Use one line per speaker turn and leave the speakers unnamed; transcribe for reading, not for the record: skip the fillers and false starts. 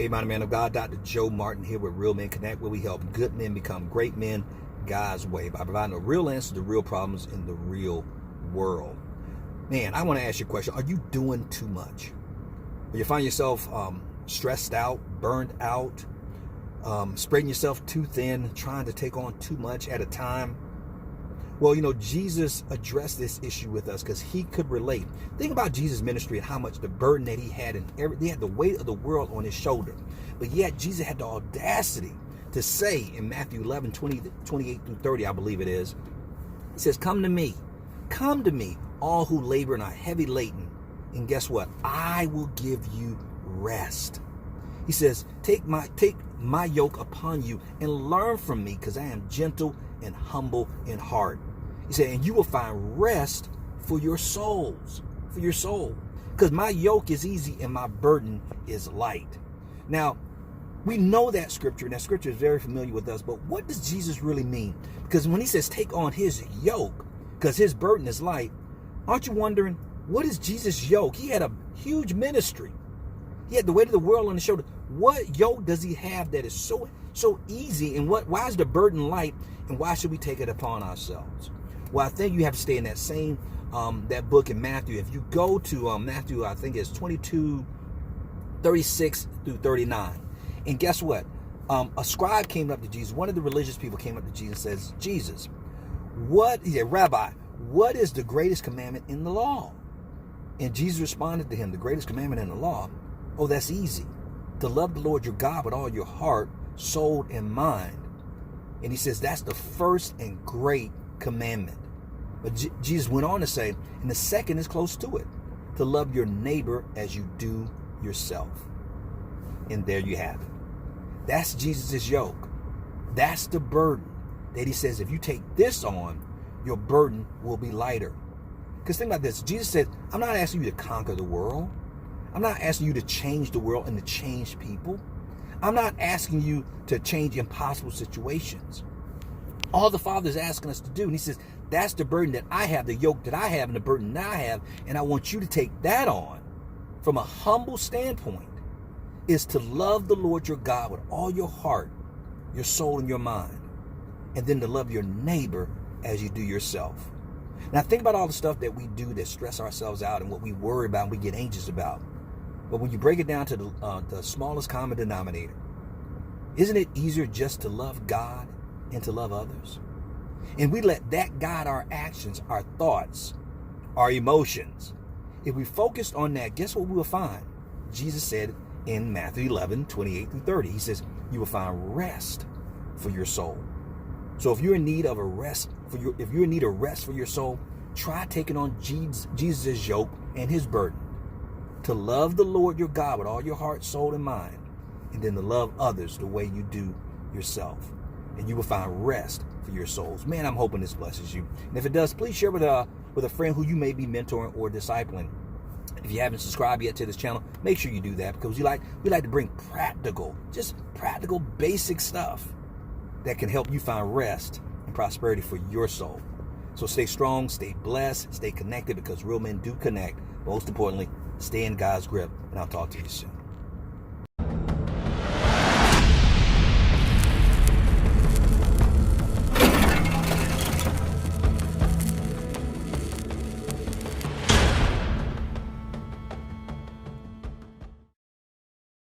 Hey, mighty man of God, Dr. Joe Martin here with Real Men Connect, where we help good men become great men God's way by providing the real answers to real problems in the real world. Man, I want to ask you a question. Are you doing too much? Or you find yourself stressed out, burned out, spreading yourself too thin, trying to take on too much at a time? Well, Jesus addressed this issue with us because he could relate. Think about Jesus' ministry and how much the burden that he had, and he had the weight of the world on his shoulder. But yet Jesus had the audacity to say in Matthew 11, 28 through 30, I believe it is, he says, come to me, all who labor and are heavy laden. And guess what? I will give you rest. He says, take my yoke upon you and learn from me, because I am gentle and humble in heart. He said, and you will find rest for your souls, for your soul. Because my yoke is easy and my burden is light. Now, we know that scripture, and that scripture is very familiar with us, but what does Jesus really mean? Because when he says take on his yoke, because his burden is light, aren't you wondering, what is Jesus' yoke? He had a huge ministry. He had the weight of the world on his shoulder. What yoke does he have that is so easy, and why is the burden light, and why should we take it upon ourselves? Well, I think you have to stay in that same that book in Matthew. If you go to Matthew, I think it's 22, 36 through 39. And guess what? A scribe came up to Jesus. One of the religious people came up to Jesus and says, Jesus, Rabbi, what is the greatest commandment in the law? And Jesus responded to him, the greatest commandment in the law? Oh, that's easy. To love the Lord your God with all your heart, soul, and mind. And he says that's the first and great commandment. But Jesus went on to say, and the second is close to it, to love your neighbor as you do yourself. And there you have it. That's Jesus' yoke. That's the burden that he says, if you take this on, your burden will be lighter. Because think about this. Jesus said, I'm not asking you to conquer the world. I'm not asking you to change the world and to change people. I'm not asking you to change impossible situations. All the Father is asking us to do, and he says, that's the burden that I have, the yoke that I have, and the burden that I have, and I want you to take that on from a humble standpoint, is to love the Lord your God with all your heart, your soul, and your mind, and then to love your neighbor as you do yourself. Now think about all the stuff that we do that stress ourselves out and what we worry about and we get anxious about. But when you break it down to the smallest common denominator, isn't it easier just to love God and to love others? And we let that guide our actions, our thoughts, our emotions. If we focused on that, guess what we will find? Jesus said in Matthew 11, 28 through 30, he says, you will find rest for your soul. So if you're in need of if you're in need of rest for your soul, try taking on Jesus' yoke and his burden. To love the Lord your God with all your heart, soul, and mind, and then to love others the way you do yourself. And you will find rest for your souls. Man, I'm hoping this blesses you. And if it does, please share with a friend who you may be mentoring or discipling. If you haven't subscribed yet to this channel, make sure you do that, because we like to bring practical, basic stuff that can help you find rest and prosperity for your soul. So stay strong, stay blessed, stay connected, because real men do connect. Most importantly, stay in God's grip, and I'll talk to you soon.